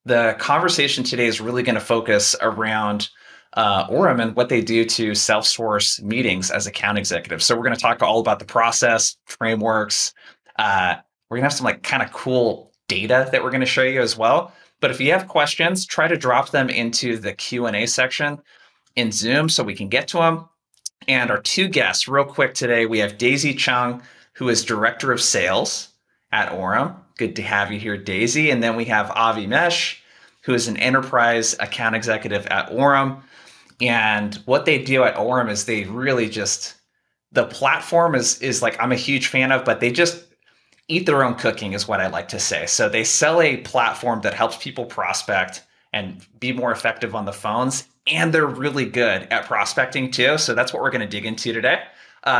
The conversation today is really going to focus around Orum and what they do to self-source meetings as account executives. So we're going to talk all about the process, frameworks. We're going to have some like kind of cool data that we're going to show you as well. But if you have questions, try to drop them into the Q&A section in Zoom so we can get to them. And our two guests, real quick today, we have Daisy Chung, who is Director of Sales at Orum. Good to have you here, Daisy. And then we have Avi Mesh, who is an Enterprise Account Executive at Orum. And what they do at Orum is they really just, the platform is like, I'm a huge fan of, but they just eat their own cooking is what I like to say. So they sell a platform that helps people prospect and be more effective on the phones. And they're really good at prospecting too. So that's what we're going to dig into today.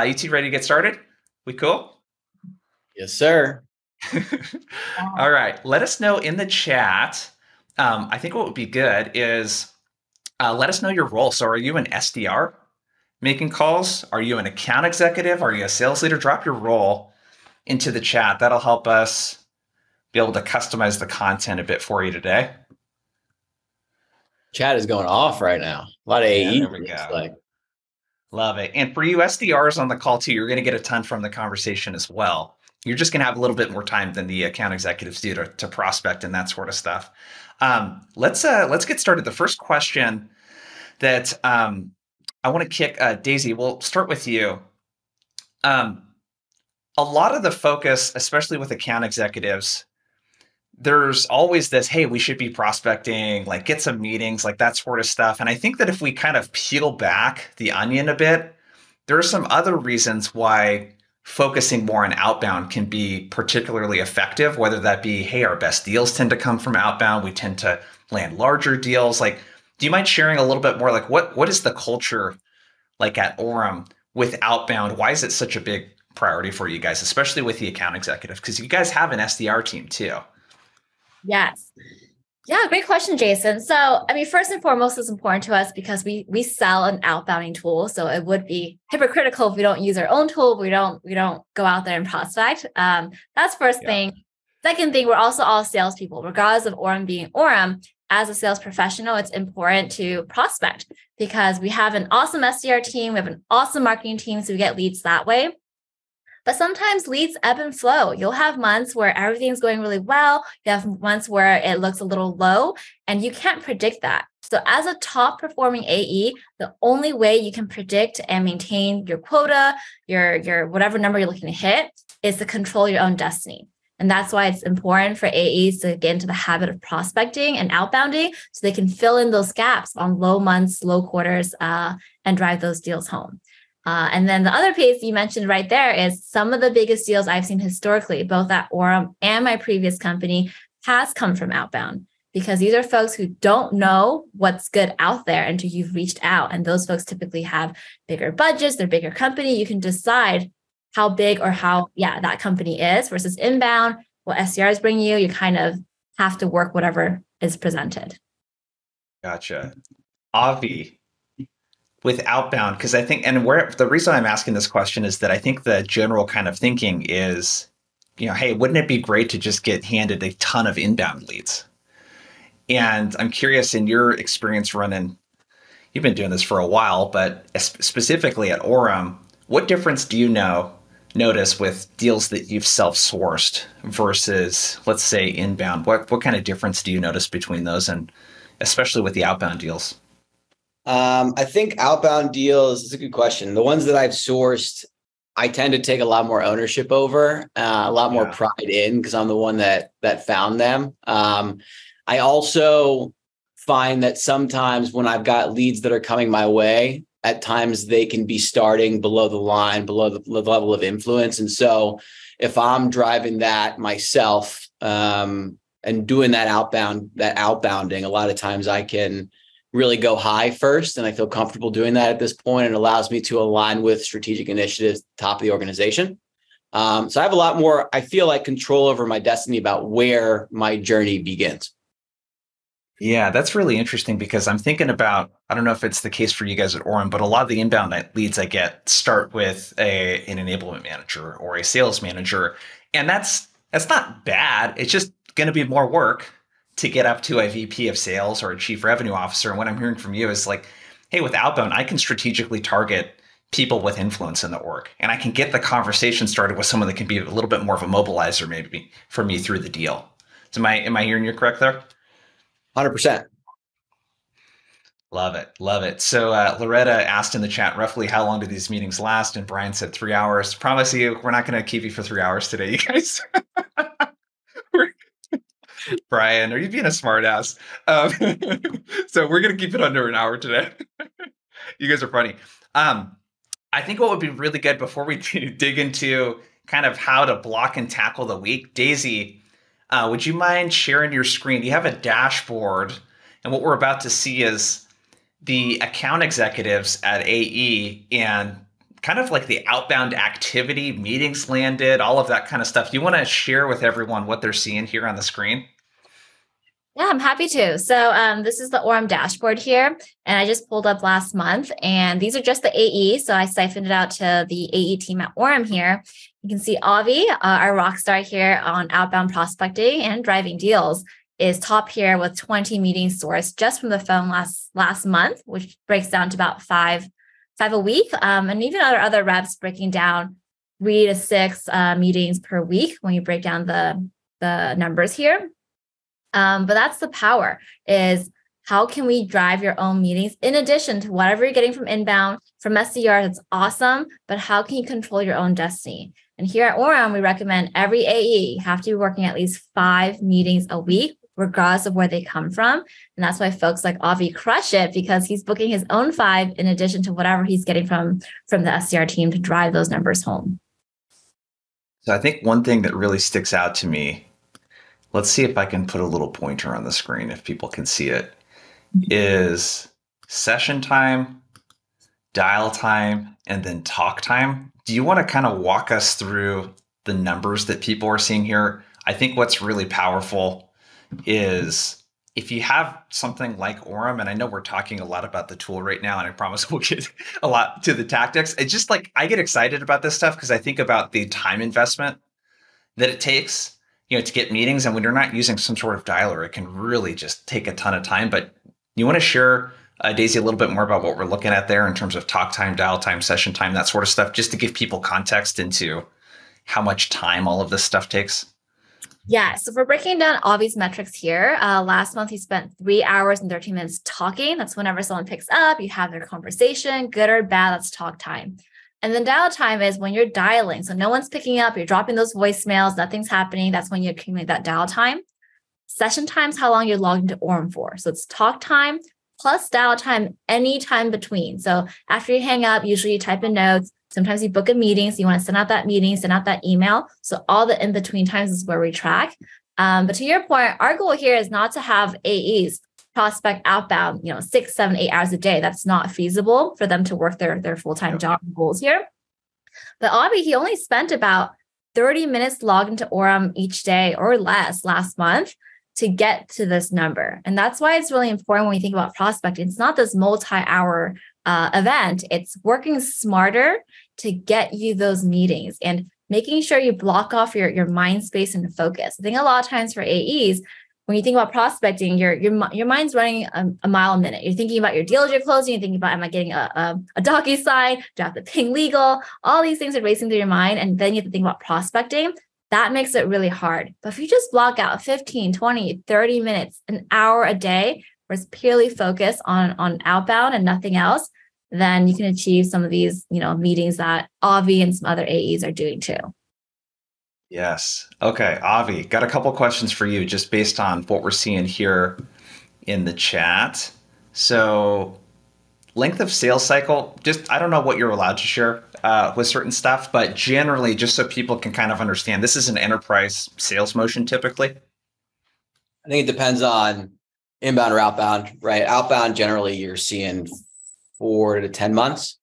You two ready to get started? We cool? Yes, sir. All right. Let us know in the chat. I think what would be good is let us know your role. So are you an SDR making calls? Are you an account executive? Are you a sales leader? Drop your role into the chat. That'll help us be able to customize the content a bit for you today. Chat is going off right now. A lot of AE. There we go. Love it. And for you SDRs on the call too, you're going to get a ton from the conversation as well. You're just going to have a little bit more time than the account executives do to prospect and that sort of stuff. Let's get started. The first question that I want to kick, Daisy, we'll start with you. A lot of the focus, especially with account executives, there's always this, hey, we should be prospecting, like get some meetings, like that sort of stuff. And I think that if we kind of peel back the onion a bit, there are some other reasons why focusing more on outbound can be particularly effective, whether that be, hey, our best deals tend to come from outbound. We tend to land larger deals. Like, do you mind sharing a little bit more? Like what is the culture like at Orum with outbound? Why is it such a big priority for you guys, especially with the account executive? Because you guys have an SDR team too. Yes. Yeah, great question, Jason. So, I mean, first and foremost, it's important to us because we sell an outbounding tool. So it would be hypocritical if we don't use our own tool. We don't go out there and prospect. That's first thing. Second thing, we're also all salespeople, regardless of Orum being Orum. As a sales professional, it's important to prospect because we have an awesome SDR team. We have an awesome marketing team, so we get leads that way. But sometimes leads ebb and flow. You'll have months where everything's going really well. You have months where it looks a little low, and you can't predict that. So as a top performing AE, the only way you can predict and maintain your quota, your whatever number you're looking to hit, is to control your own destiny. And that's why it's important for AEs to get into the habit of prospecting and outbounding so they can fill in those gaps on low months, low quarters, and drive those deals home. And then the other piece you mentioned right there is some of the biggest deals I've seen historically, both at Orum and my previous company, has come from outbound because these are folks who don't know what's good out there until you've reached out. And those folks typically have bigger budgets, they're bigger company. You can decide how big or how, that company is versus inbound. What SDRs bring you, you kind of have to work whatever is presented. Gotcha. Avi, with outbound, because I think, and where the reason I'm asking this question is that I think the general kind of thinking is, hey, wouldn't it be great to just get handed a ton of inbound leads? And I'm curious, in your experience running, you've been doing this for a while, but specifically at Orum, what difference do you notice with deals that you've self-sourced versus, let's say, inbound? What kind of difference do you notice between those, and especially with the outbound deals? I think outbound deals is a good question. The ones that I've sourced, I tend to take a lot more ownership over, a lot more pride in because I'm the one that found them. I also find that sometimes when I've got leads that are coming my way, at times they can be starting below the line, below the level of influence. And so if I'm driving that myself and doing that outbounding, a lot of times I can really go high first. And I feel comfortable doing that at this point. And it allows me to align with strategic initiatives at the top of the organization. So I have a lot more, I feel like, control over my destiny about where my journey begins. Yeah, that's really interesting because I'm thinking about, I don't know if it's the case for you guys at Orum, but a lot of the inbound leads I get start with an enablement manager or a sales manager. And that's not bad. It's just going to be more work to get up to a VP of sales or a chief revenue officer. And what I'm hearing from you is like, hey, with Outbound, I can strategically target people with influence in the org, and I can get the conversation started with someone that can be a little bit more of a mobilizer maybe for me through the deal. So am I hearing you correct there? 100%. Love it. Love it. So Loretta asked in the chat, roughly how long do these meetings last? And Brian said 3 hours. Promise you, we're not going to keep you for 3 hours today, you guys. Brian, are you being a smartass? So we're going to keep it under an hour today. You guys are funny. I think what would be really good before we dig into kind of how to block and tackle the week, Daisy, would you mind sharing your screen? You have a dashboard, and what we're about to see is the account executives at AE and kind of like the outbound activity, meetings landed, all of that kind of stuff. You want to share with everyone what they're seeing here on the screen? Yeah, I'm happy to. So this is the Orum dashboard here, and I just pulled up last month, and these are just the AE. So I siphoned it out to the AE team at Orum here. You can see Avi, our rock star here on outbound prospecting and driving deals, is top here with 20 meetings sourced just from the phone last month, which breaks down to about five a week, and even other reps breaking down 3 to 6 meetings per week when you break down the numbers here. But that's the power, is how can we drive your own meetings in addition to whatever you're getting from inbound, from SDR, that's awesome, but how can you control your own destiny? And here at Orum, we recommend every AE have to be working at least 5 meetings a week, regardless of where they come from. And that's why folks like Avi crush it, because he's booking his own 5 in addition to whatever he's getting from the SDR team to drive those numbers home. So I think one thing that really sticks out to me, let's see if I can put a little pointer on the screen if people can see it, is session time, dial time, and then talk time. Do you want to kind of walk us through the numbers that people are seeing here? I think what's really powerful is if you have something like Orum, and I know we're talking a lot about the tool right now, and I promise we'll get a lot to the tactics. It's just like, I get excited about this stuff because I think about the time investment that it takes, to get meetings. And when you're not using some sort of dialer, it can really just take a ton of time. But you want to share, Daisy, a little bit more about what we're looking at there in terms of talk time, dial time, session time, that sort of stuff, just to give people context into how much time all of this stuff takes? Yeah, so for breaking down Avi's metrics here, last month he spent 3 hours and 13 minutes talking. That's whenever someone picks up, you have their conversation, good or bad, that's talk time. And then dial time is when you're dialing. So no one's picking up, you're dropping those voicemails, nothing's happening. That's when you accumulate that dial time. Session time is how long you're logged into Orum for. So it's talk time plus dial time, any time between. So after you hang up, usually you type in notes. Sometimes you book a meeting, so you want to send out that meeting, send out that email. So all the in-between times is where we track. But to your point, our goal here is not to have AEs prospect outbound, 6, 7, 8 hours a day. That's not feasible for them to work their full-time job goals here. But Avi, he only spent about 30 minutes logged into Orum each day or less last month to get to this number. And that's why it's really important when we think about prospecting. It's not this multi-hour event. It's working smarter to get you those meetings and making sure you block off your mind space and focus. I think a lot of times for AEs, when you think about prospecting, your mind's running a mile a minute. You're thinking about your deals you're closing. You're thinking about, am I getting a DocuSign? Do I have to ping legal? All these things are racing through your mind. And then you have to think about prospecting. That makes it really hard. But if you just block out 15, 20, 30 minutes, an hour a day, where it's purely focused on outbound and nothing else, then you can achieve some of these, meetings that Avi and some other AEs are doing too. Yes. Okay, Avi, got a couple questions for you just based on what we're seeing here in the chat. So length of sales cycle, just, I don't know what you're allowed to share with certain stuff, but generally, just so people can kind of understand, this is an enterprise sales motion typically. I think it depends on inbound or outbound, right? Outbound, generally, you're seeing 4 to 10 months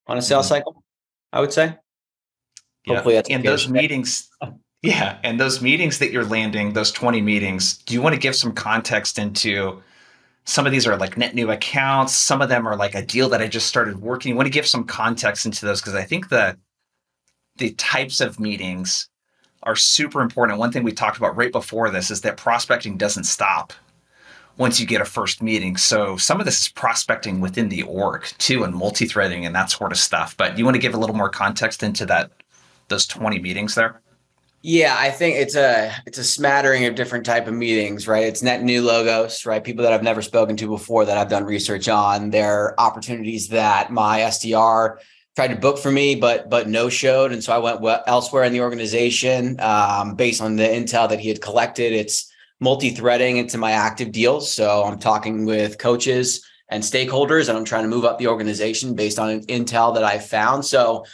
on a sales cycle, I would say. Yeah. Hopefully that's and those meetings, and those meetings that you're landing, those 20 meetings, do you want to give some context into some of these are like net new accounts, some of them are like a deal that I just started working. You want to give some context into those because I think the types of meetings are super important. One thing we talked about right before this is that prospecting doesn't stop once you get a first meeting. So some of this is prospecting within the org too, and multi-threading and that sort of stuff. But you want to give a little more context into those 20 meetings there? Yeah, I think it's a smattering of different type of meetings, right? It's net new logos, right? People that I've never spoken to before that I've done research on. They're opportunities that my SDR tried to book for me, but no showed, and so I went elsewhere in the organization based on the intel that he had collected. It's multi-threading into my active deals, so I'm talking with coaches and stakeholders, and I'm trying to move up the organization based on intel that I found. So,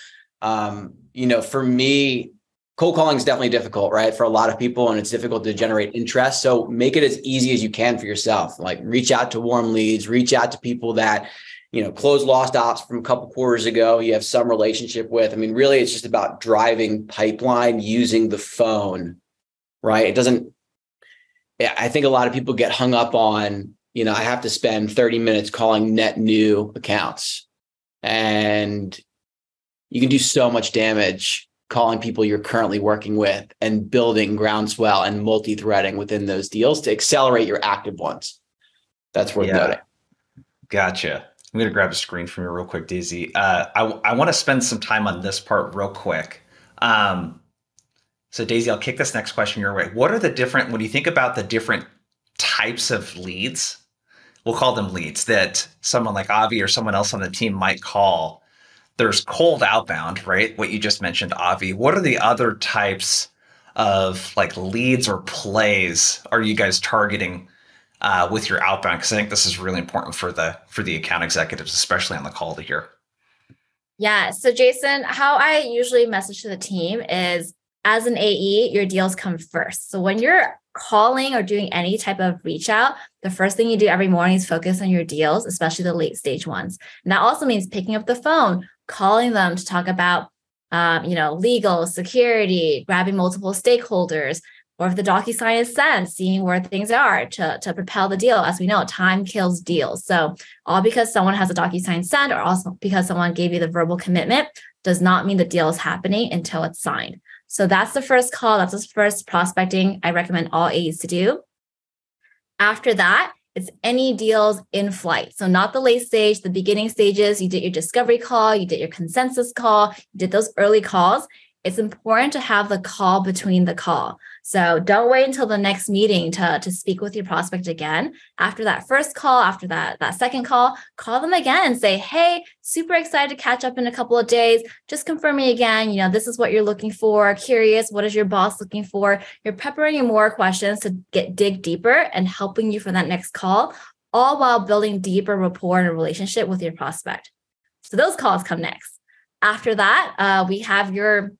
for me, cold calling is definitely difficult, right? For a lot of people, and it's difficult to generate interest. So make it as easy as you can for yourself. Like reach out to warm leads, reach out to people that, close lost ops from a couple quarters ago, you have some relationship with. I mean, really, it's just about driving pipeline using the phone, right? I think a lot of people get hung up on, I have to spend 30 minutes calling net new accounts, and you can do so much damage calling people you're currently working with and building groundswell and multi-threading within those deals to accelerate your active ones. That's worth noting. Gotcha. I'm going to grab a screen from you real quick, Daisy. I want to spend some time on this part real quick. So Daisy, I'll kick this next question your way. What are when you think about the different types of leads, we'll call them leads, that someone like Avi or someone else on the team might call? There's cold outbound, right? What you just mentioned, Avi. What are the other types of like leads or plays are you guys targeting with your outbound? Because I think this is really important for the account executives, especially on the call to hear. Yeah. So Jason, how I usually message to the team is, as an AE, your deals come first. So when you're calling or doing any type of reach out, the first thing you do every morning is focus on your deals, especially the late stage ones. And that also means picking up the phone, calling them to talk about, legal, security, grabbing multiple stakeholders, or if the DocuSign is sent, seeing where things are to propel the deal. As we know, time kills deals. So all because someone has a DocuSign sent, or also because someone gave you the verbal commitment, does not mean the deal is happening until it's signed. So that's the first call. That's the first prospecting I recommend all AEs to do. After that, it's any deals in flight. So not the late stage, the beginning stages. You did your discovery call, you did your consensus call, you did those early calls. It's important to have the call between the call. So don't wait until the next meeting to speak with your prospect again. After that first call, after that second call them again and say, hey, super excited to catch up in a couple of days. Just confirming again, this is what you're looking for. Curious, what is your boss looking for? You're peppering more questions to dig deeper and helping you for that next call, all while building deeper rapport and a relationship with your prospect. So those calls come next. After that, we have your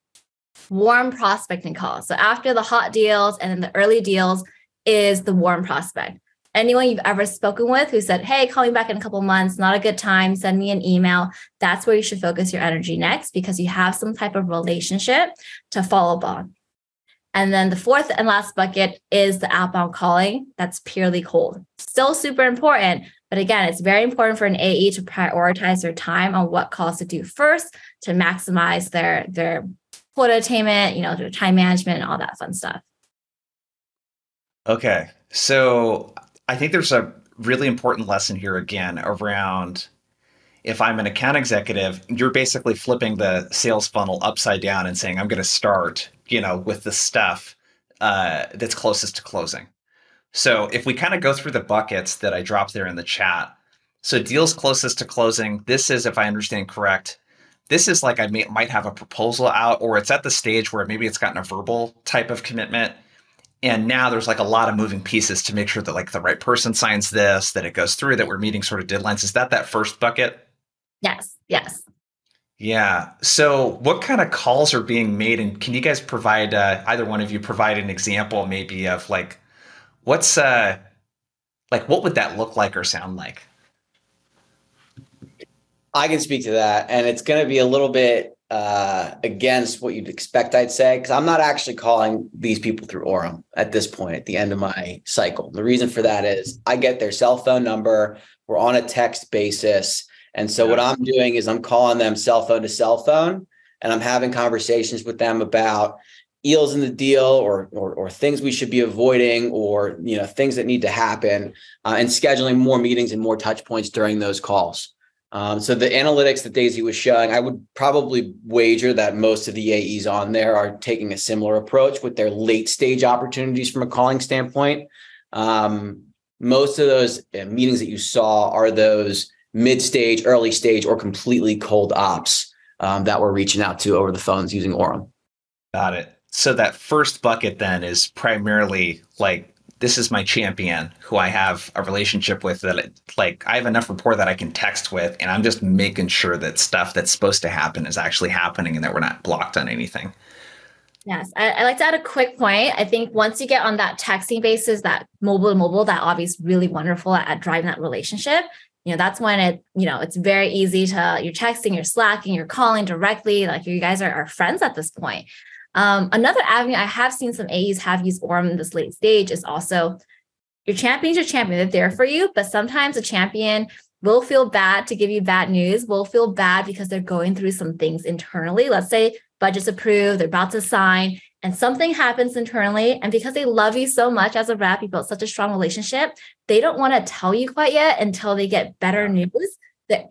warm prospecting calls. So after the hot deals and then the early deals is the warm prospect. Anyone you've ever spoken with who said, hey, call me back in a couple of months, not a good time, send me an email. That's where you should focus your energy next, because you have some type of relationship to follow up on. And then the fourth and last bucket is the outbound calling. That's purely cold. Still super important. But again, it's very important for an AE to prioritize their time on what calls to do first to maximize their quota attainment, their time management and all that fun stuff. Okay. So I think there's a really important lesson here again around, if I'm an account executive, you're basically flipping the sales funnel upside down and saying, I'm going to start, with the stuff that's closest to closing. So if we kind of go through the buckets that I dropped there in the chat, so deals closest to closing, this is, if I understand correct, this is like I might have a proposal out, or it's at the stage where maybe it's gotten a verbal type of commitment. And now there's like a lot of moving pieces to make sure that like the right person signs this, that it goes through, that we're meeting sort of deadlines. Is that first bucket? Yes. Yeah. So what kind of calls are being made? And can you guys provide, either one of you provide an example maybe of like, what would that look like or sound like? I can speak to that, and it's going to be a little bit against what you'd expect, I'd say, because I'm not actually calling these people through Orum at this point, at the end of my cycle. The reason for that is I get their cell phone number. We're on a text basis. And so what I'm doing is I'm calling them cell phone to cell phone, and I'm having conversations with them about, eels in the deal or things we should be avoiding, or things that need to happen, and scheduling more meetings and more touch points during those calls. So the analytics that Daisy was showing, I would probably wager that most of the AEs on there are taking a similar approach with their late stage opportunities from a calling standpoint. Most of those meetings that you saw are those mid-stage, early stage, or completely cold ops that we're reaching out to over the phones using Orum. Got it. So that first bucket then is primarily like, this is my champion who I have a relationship with, that like I have enough rapport that I can text with, and I'm just making sure that stuff that's supposed to happen is actually happening and that we're not blocked on anything. Yes, I like to add a quick point. I think once you get on that texting basis, that mobile to mobile, that obviously really wonderful at driving that relationship. That's when it's very easy to, you're texting, you're slacking, you're calling directly, like you guys are friends at this point. Another avenue I have seen some AEs have used Orum in this late stage is also your champion's your champion. They're there for you, but sometimes a champion will feel bad to give you bad news, will feel bad because they're going through some things internally. Let's say budget's approved, they're about to sign, and something happens internally. And because they love you so much as a rep, you built such a strong relationship, they don't want to tell you quite yet until they get better news that,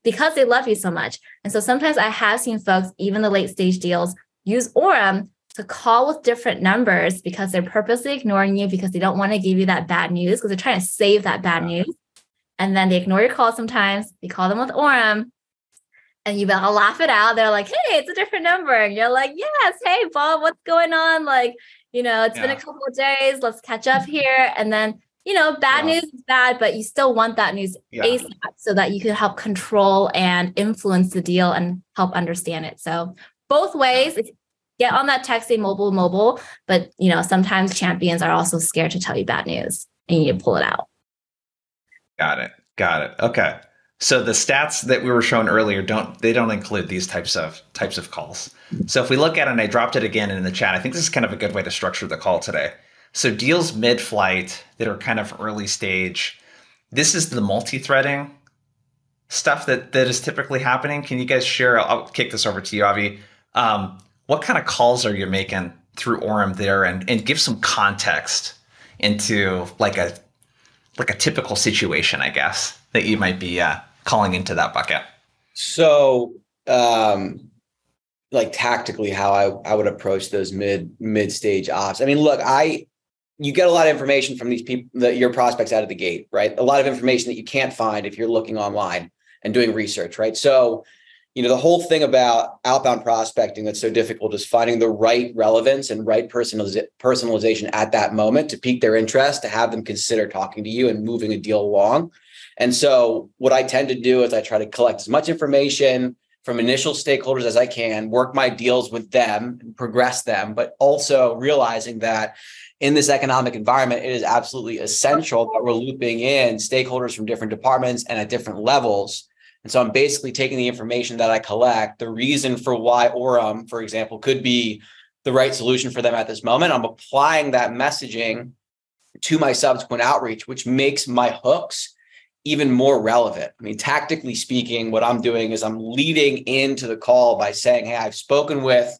because they love you so much. And so sometimes I have seen folks, even the late stage deals, use Orum to call with different numbers because they're purposely ignoring you because they don't want to give you that bad news, because they're trying to save that bad news. And then they ignore your call sometimes. You call them with Orum and you better laugh it out. They're like, hey, it's a different number. And you're like, yes, hey, Bob, what's going on? Like, it's been a couple of days. Let's catch up here. And then, bad news is bad, but you still want that news ASAP so that you can help control and influence the deal and help understand it. So both ways, get on that texting mobile, but sometimes champions are also scared to tell you bad news and you need to pull it out. Got it. Okay. So the stats that we were shown earlier don't include these types of calls. So if we look at it, and I dropped it again in the chat, I think this is kind of a good way to structure the call today. So deals mid-flight that are kind of early stage, this is the multi-threading stuff that is typically happening. Can you guys share? I'll kick this over to you, Avi. What kind of calls are you making through Orum there, and give some context into like a typical situation, I guess, that you might be calling into that bucket? So, like tactically, how I would approach those mid-stage ops. I mean, look, you get a lot of information from these people, your prospects out of the gate, right? A lot of information that you can't find if you're looking online and doing research, right? So, the whole thing about outbound prospecting that's so difficult is finding the right relevance and right personalization at that moment to pique their interest, to have them consider talking to you and moving a deal along. And so what I tend to do is I try to collect as much information from initial stakeholders as I can, work my deals with them and progress them, but also realizing that in this economic environment, it is absolutely essential that we're looping in stakeholders from different departments and at different levels. And so I'm basically taking the information that I collect, the reason for why Orum, for example, could be the right solution for them at this moment. I'm applying that messaging to my subsequent outreach, which makes my hooks even more relevant. I mean, tactically speaking, what I'm doing is I'm leading into the call by saying, hey, I've spoken with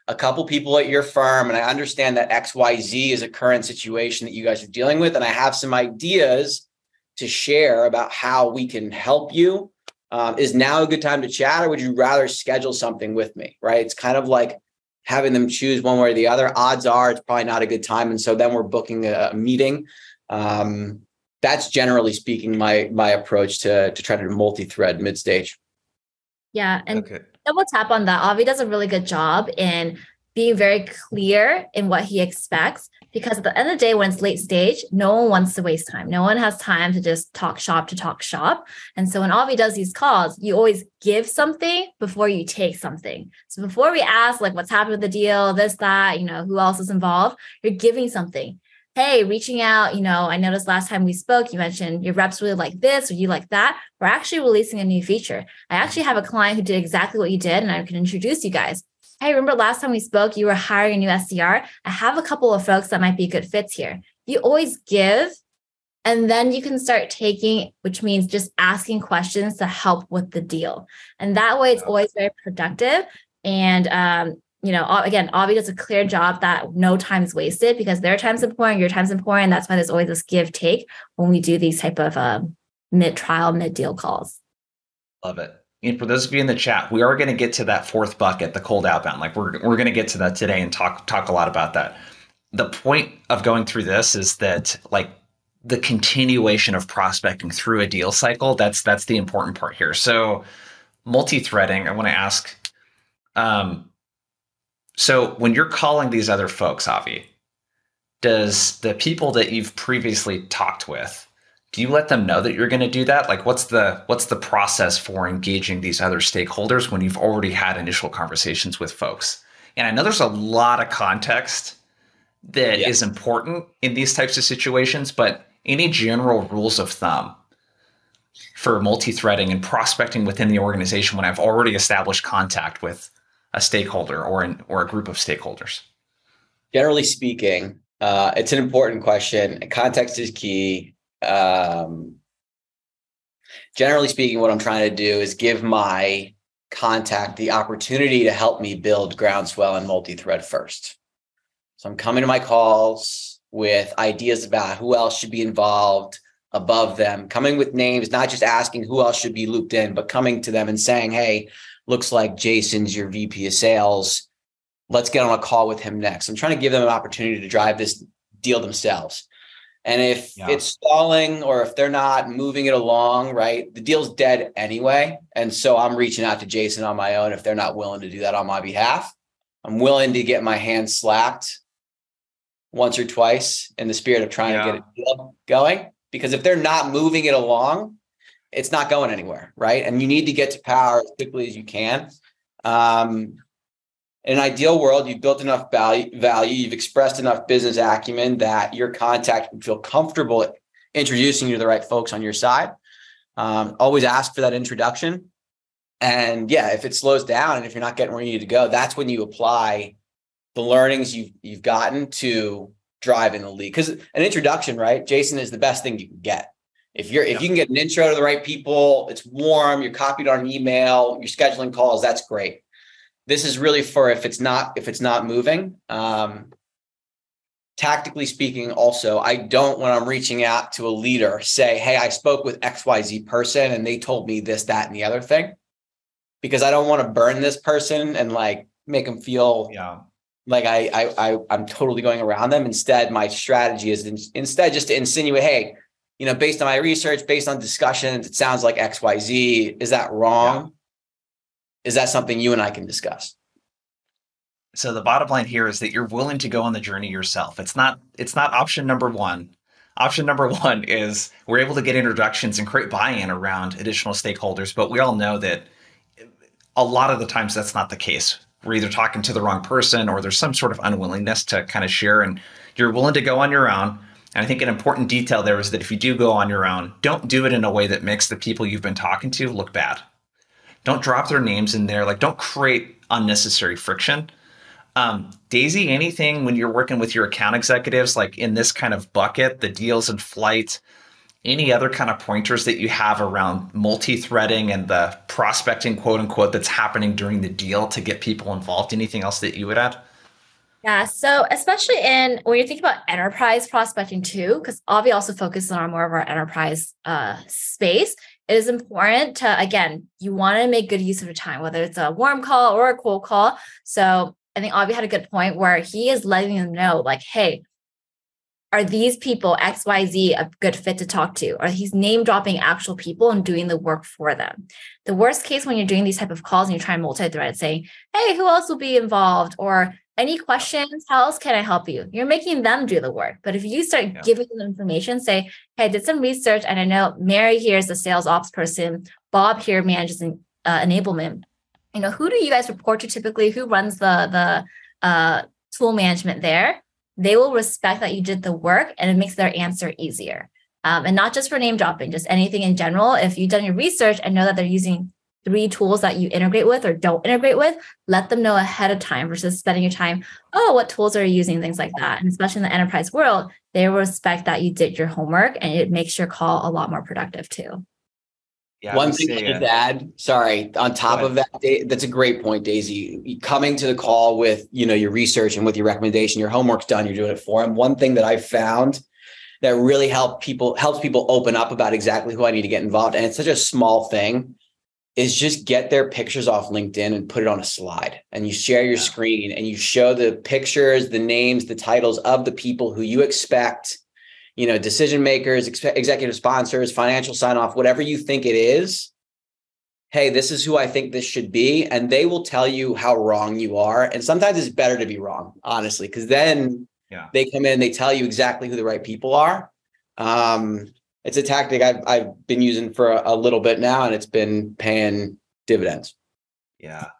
a couple people at your firm, and I understand that XYZ is a current situation that you guys are dealing with. And I have some ideas to share about how we can help you. Is now a good time to chat, or would you rather schedule something with me? Right? It's kind of like having them choose one way or the other. Odds are it's probably not a good time. And so then we're booking a meeting. That's generally speaking my approach to try to multi-thread mid-stage. Yeah. And double tap on that. Avi does a really good job in being very clear in what he expects, because at the end of the day, when it's late stage, no one wants to waste time. No one has time to just talk shop. And so when Avi does these calls, you always give something before you take something. So before we ask, like, what's happened with the deal, this, that, who else is involved, you're giving something. Hey, reaching out, I noticed last time we spoke, you mentioned your reps really like this or you like that. We're actually releasing a new feature. I actually have a client who did exactly what you did, and I can introduce you guys. Hey, remember last time we spoke, you were hiring a new SDR. I have a couple of folks that might be good fits here. You always give, and then you can start taking, which means just asking questions to help with the deal. And that way it's always very productive. And again, Avi does a clear job that no time is wasted because their time's important, your time's important. That's why there's always this give take when we do these type of mid-trial, mid-deal calls. Love it. And for those of you in the chat, we are going to get to that fourth bucket, the cold outbound. Like we're going to get to that today and talk a lot about that. The point of going through this is that like the continuation of prospecting through a deal cycle, that's the important part here. So multi-threading, I want to ask, so when you're calling these other folks, Avi, does the people that you've previously talked with, do you let them know that you're going to do that? Like what's the process for engaging these other stakeholders when you've already had initial conversations with folks? And I know there's a lot of context that is important in these types of situations, but any general rules of thumb for multi-threading and prospecting within the organization when I've already established contact with a stakeholder or a group of stakeholders? Generally speaking, it's an important question. Context is key. Generally speaking, what I'm trying to do is give my contact the opportunity to help me build groundswell and multi-thread first. So I'm coming to my calls with ideas about who else should be involved above them, coming with names, not just asking who else should be looped in, but coming to them and saying, hey, looks like Jason's your VP of sales. Let's get on a call with him next. I'm trying to give them an opportunity to drive this deal themselves. And if it's stalling or if they're not moving it along, right, the deal's dead anyway. And so I'm reaching out to Jason on my own if they're not willing to do that on my behalf. I'm willing to get my hand slapped once or twice in the spirit of trying to get a deal going. Because if they're not moving it along, it's not going anywhere, right? And you need to get to power as quickly as you can. In an ideal world, you've built enough value, you've expressed enough business acumen that your contact would feel comfortable introducing you to the right folks on your side. Always ask for that introduction. And if it slows down and if you're not getting where you need to go, that's when you apply the learnings you've gotten to drive in the lead. Because an introduction, right, Jason, is the best thing you can get. If you can get an intro to the right people, it's warm, you're copied on an email, you're scheduling calls, that's great. This is really for if it's not moving. Tactically speaking, also, I don't, when I'm reaching out to a leader, say, hey, I spoke with XYZ person and they told me this, that, and the other thing, because I don't want to burn this person and like make them feel like I'm totally going around them. Instead, my strategy is instead just to insinuate, hey, based on my research, based on discussions, it sounds like XYZ. Is that wrong? Yeah. Is that something you and I can discuss? So the bottom line here is that you're willing to go on the journey yourself. It's not option number one. Option number one is we're able to get introductions and create buy-in around additional stakeholders, but we all know that a lot of the times that's not the case. We're either talking to the wrong person or there's some sort of unwillingness to kind of share, and you're willing to go on your own. And I think an important detail there is that if you do go on your own, don't do it in a way that makes the people you've been talking to look bad. Don't drop their names in there. Like, don't create unnecessary friction. Daisy, anything when you're working with your account executives, like in this kind of bucket, the deals in flight, any other kind of pointers that you have around multi-threading and the prospecting, quote unquote, that's happening during the deal to get people involved? Anything else that you would add? Yeah. So especially when you think about enterprise prospecting too, because Avi also focuses on more of our enterprise space, it is important to, again, you want to make good use of your time, whether it's a warm call or a cold call. So I think Avi had a good point where he is letting them know, like, hey, are these people XYZ a good fit to talk to? Are he's name dropping actual people and doing the work for them? The worst case when you're doing these type of calls and you're trying multi-thread, saying, hey, who else will be involved? Or any questions? How else can I help you? You're making them do the work. But if you start giving them information, say, hey, I did some research and I know Mary here is the sales ops person. Bob here manages enablement. Who do you guys report to typically? Who runs the tool management there? They will respect that you did the work and it makes their answer easier. And not just for name dropping, just anything in general. If you've done your research and know that they're using 3 tools that you integrate with or don't integrate with, let them know ahead of time versus spending your time, what tools are you using, things like that. And especially in the enterprise world, they will respect that you did your homework and it makes your call a lot more productive too. Yeah, we One thing say I just add, sorry, on top of that, that's a great point, Daisy. Coming to the call with, your research and with your recommendation, your homework's done, you're doing it for them. One thing that I've found that really helps people open up about exactly who I need to get involved, and it's such a small thing, is just get their pictures off LinkedIn and put it on a slide, and you share your screen and you show the pictures, the names, the titles of the people who you expect, decision makers, executive sponsors, financial sign off, whatever you think it is. Hey, this is who I think this should be. And they will tell you how wrong you are. And sometimes it's better to be wrong, honestly, because then they come in and they tell you exactly who the right people are. It's a tactic I've been using for a little bit now, and it's been paying dividends. Yeah.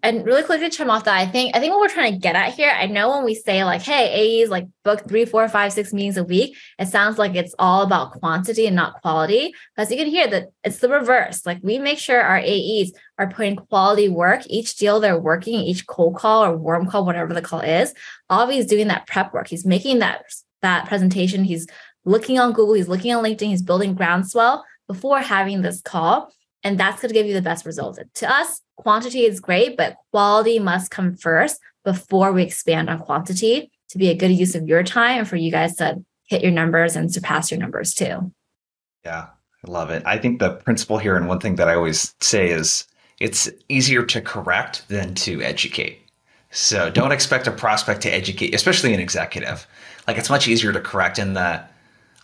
And really quickly to chime off that, I think what we're trying to get at here, I know when we say like, hey, AEs like book 3, 4, 5, 6 meetings a week, it sounds like it's all about quantity and not quality. Because you can hear that it's the reverse. Like we make sure our AEs are putting quality work, each deal they're working, each cold call or warm call, whatever the call is, Avi's doing that prep work. He's making that presentation. He's looking on Google, he's looking on LinkedIn, he's building groundswell before having this call. And that's going to give you the best results. To us, quantity is great, but quality must come first before we expand on quantity to be a good use of your time and for you guys to hit your numbers and surpass your numbers too. Yeah, I love it. I think the principle here, and one thing that I always say is it's easier to correct than to educate. So don't expect a prospect to educate, especially an executive. Like it's much easier to correct in that.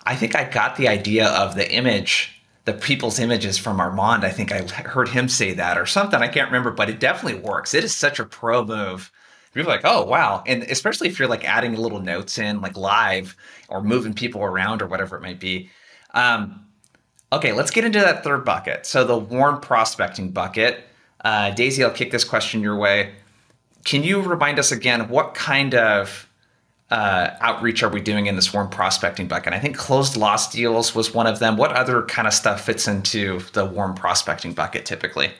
I think I got the idea of the image, the people's images from Armand. I think I heard him say that or something. I can't remember, but it definitely works. It is such a pro move. You're like, oh, wow. And especially if you're like adding little notes in like live or moving people around or whatever it might be. Okay, let's get into that third bucket. So the warm prospecting bucket. Daisy, I'll kick this question your way. Can you remind us again, what kind of outreach are we doing in this warm prospecting bucket? I think closed loss deals was one of them. What other kind of stuff fits into the warm prospecting bucket typically?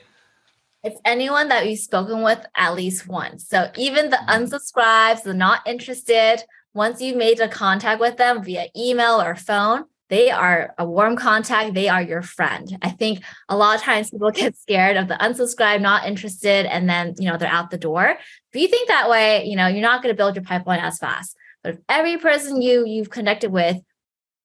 It's anyone that we've spoken with at least once. So even the unsubscribes, the not interested, once you've made a contact with them via email or phone, they are a warm contact. They are your friend. I think a lot of times people get scared of the unsubscribe, not interested, and then, they're out the door. If you think that way, you're not going to build your pipeline as fast. But if every person you've connected with,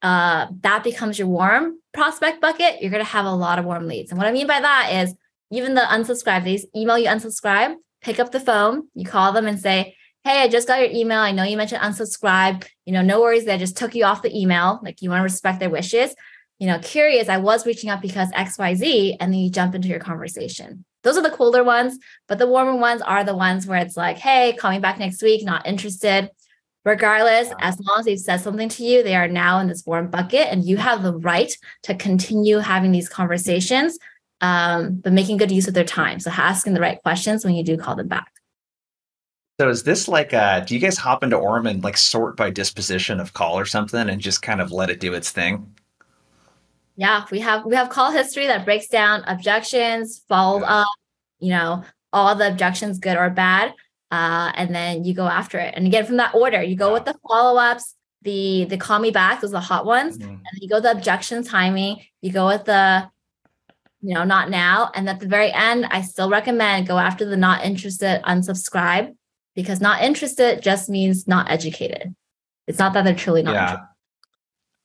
that becomes your warm prospect bucket, you're going to have a lot of warm leads. And what I mean by that is even the unsubscribe, they email you unsubscribe, pick up the phone, you call them and say, hey, I just got your email. I know you mentioned unsubscribe. No worries. They just took you off the email. Like you want to respect their wishes. Curious, I was reaching out because XYZ, and then you jump into your conversation. Those are the colder ones, but the warmer ones are the ones where it's like, hey, call me back next week, not interested. Regardless, as long as they've said something to you, they are now in this warm bucket, and you have the right to continue having these conversations, but making good use of their time. So asking the right questions when you do call them back. So is this like, do you guys hop into Orum and like sort by disposition of call or something and just kind of let it do its thing? Yeah, we have call history that breaks down objections, followed up, all the objections, good or bad. And then you go after it. And again, from that order, you go with the follow-ups, the call me back, those are the hot ones. And then you go the objection timing, you go with the, not now. And at the very end, I still recommend go after the not interested, unsubscribe, because not interested just means not educated. It's not that they're truly not interested.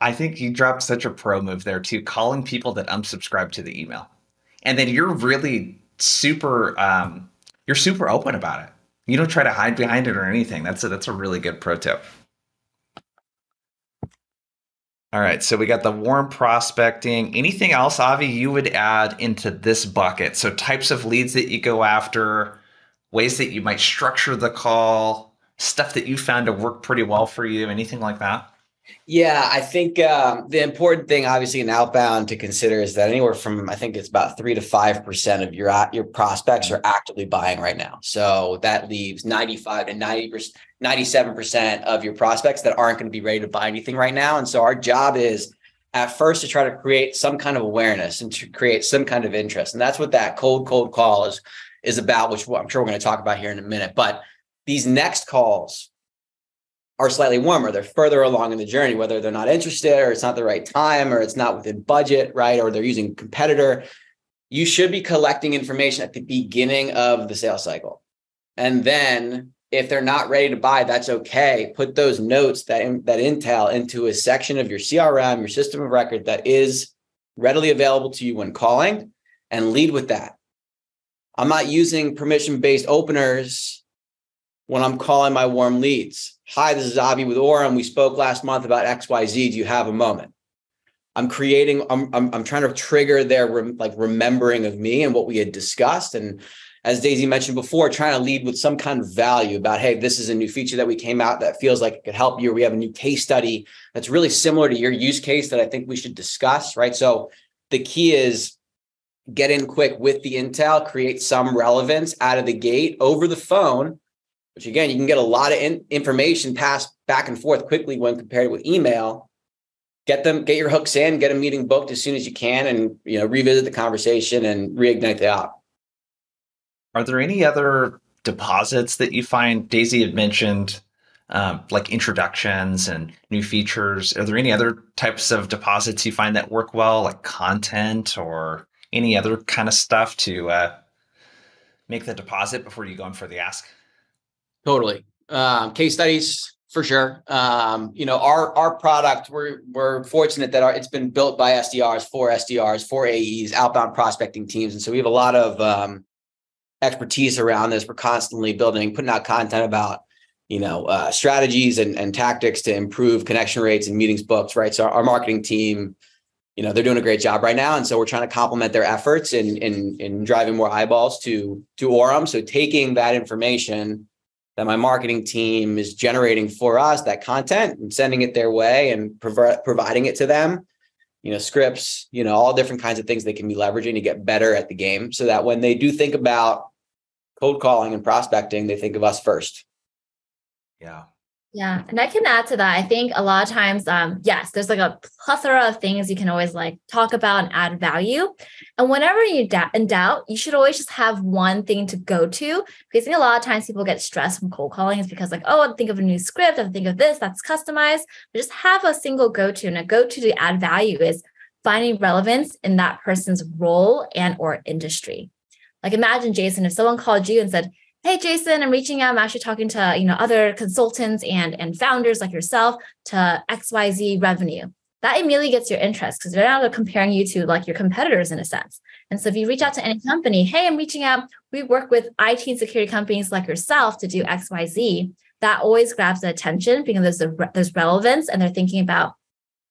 I think you dropped such a pro move there too, calling people that unsubscribe to the email. And then you're really super open about it. You don't try to hide behind it or anything. That's a really good pro tip. All right, so we got the warm prospecting. Anything else, Avi, you would add into this bucket? So types of leads that you go after, ways that you might structure the call, stuff that you found to work pretty well for you, anything like that? Yeah, I think the important thing, obviously, in outbound to consider is that anywhere from, I think it's about 3 to 5% of your prospects are actively buying right now. So that leaves 95 to 90%, 97% of your prospects that aren't going to be ready to buy anything right now. And so our job is at first to try to create some kind of awareness and to create some kind of interest. And that's what that cold call is about, which I'm sure we're going to talk about here in a minute. But these next calls, are slightly warmer. They're further along in the journey, whether they're not interested or it's not the right time or it's not within budget, right? Or they're using a competitor. You should be collecting information at the beginning of the sales cycle. And then if they're not ready to buy, that's okay. Put those notes, that intel into a section of your CRM, your system of record that is readily available to you when calling, and lead with that. I'm not using permission-based openers when I'm calling my warm leads. Hi, this is Avi with Orum. We spoke last month about XYZ. Do you have a moment? I'm trying to trigger their remembering of me and what we had discussed. And as Daisy mentioned before, trying to lead with some kind of value about, hey, this is a new feature that we came out that feels like it could help you. Or we have a new case study that's really similar to your use case that I think we should discuss, right? So the key is get in quick with the intel, create some relevance out of the gate over the phone, which again, you can get a lot of information passed back and forth quickly when compared with email. Get your hooks in, get a meeting booked as soon as you can, and revisit the conversation and reignite the op. Are there any other deposits that you find? Daisy had mentioned like introductions and new features. Are there any other types of deposits you find that work well, like content or any other kind of stuff to make the deposit before you go in for the ask? Totally. Case studies for sure. Our product, we're fortunate that it's been built by SDRs, for AEs, outbound prospecting teams. And so we have a lot of expertise around this. We're constantly putting out content about, strategies and tactics to improve connection rates and meetings booked, right? So our marketing team, they're doing a great job right now. And so we're trying to complement their efforts in driving more eyeballs to Orum. So taking that information that my marketing team is generating for us, that content, and sending it their way and providing it to them, scripts, all different kinds of things they can be leveraging to get better at the game so that when they do think about cold calling and prospecting, they think of us first. Yeah. Yeah. And I can add to that. I think a lot of times, yes, there's like a plethora of things you can always talk about and add value. And whenever you're in doubt, you should always just have one thing to go to. Because I think a lot of times people get stressed from cold calling is because I think of a new script, I think of this, that's customized. But just have a single go-to, and a go-to to add value is finding relevance in that person's role and or industry. Like imagine, Jason, if someone called you and said, hey, Jason, I'm reaching out. I'm actually talking to, other consultants and founders like yourself to XYZ revenue. That immediately gets your interest because they're now comparing you to your competitors in a sense. And so if you reach out to any company, hey, I'm reaching out. We work with IT and security companies like yourself to do XYZ. That always grabs the attention because there's relevance and they're thinking about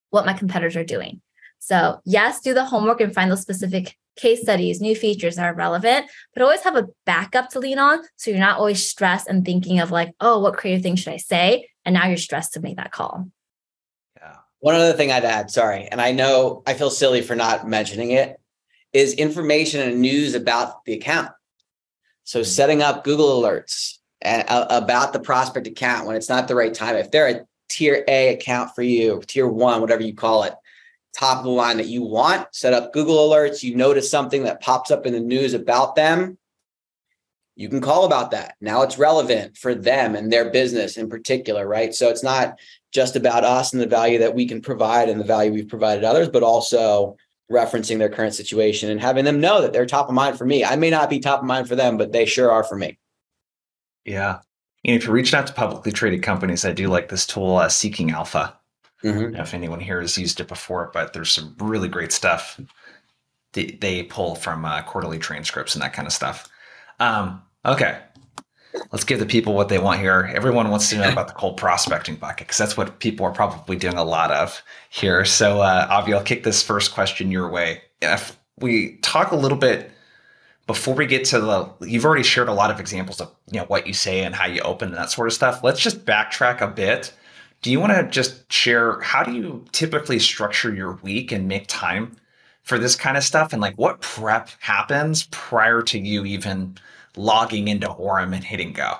what my competitors are doing. So yes, do the homework and find those specific case studies, new features that are relevant, but always have a backup to lean on. So you're not always stressed and thinking of what creative thing should I say? And now you're stressed to make that call. Yeah. One other thing I'd add, sorry, and I know I feel silly for not mentioning it, is information and news about the account. So setting up Google alerts about the prospect account when it's not the right time. If they're a tier A account for you, tier 1, whatever you call it, top of the line that you want, set up Google alerts. You notice something that pops up in the news about them, you can call about that. Now it's relevant for them and their business in particular, right? So it's not just about us and the value that we can provide and the value we've provided others, but also referencing their current situation and having them know that they're top of mind for me. I may not be top of mind for them, but they sure are for me. Yeah. If you're reaching out to publicly traded companies, I do like this tool, Seeking Alpha. Mm-hmm. I don't know if anyone here has used it before, but there's some really great stuff they pull from quarterly transcripts and that kind of stuff. Okay, let's give the people what they want here. Everyone wants to know about the cold prospecting bucket because that's what people are probably doing a lot of here. So, Avi, I'll kick this first question your way. If we talk a little bit before we get to you've already shared a lot of examples of what you say and how you open and that sort of stuff. Let's just backtrack a bit. Do you want to just share, how do you typically structure your week and make time for this kind of stuff? And what prep happens prior to you even logging into Orum and hitting go?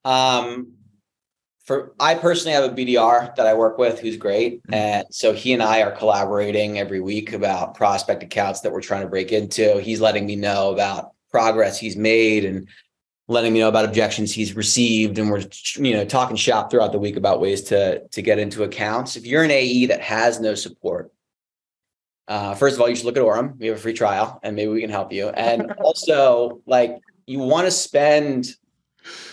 I personally have a BDR that I work with who's great. Mm-hmm. And so he and I are collaborating every week about prospect accounts that we're trying to break into. He's letting me know about progress he's made and letting me know about objections he's received. And we're, talking shop throughout the week about ways to get into accounts. If you're an AE that has no support, first of all, you should look at Orum. We have a free trial and maybe we can help you. And also, like, you want to spend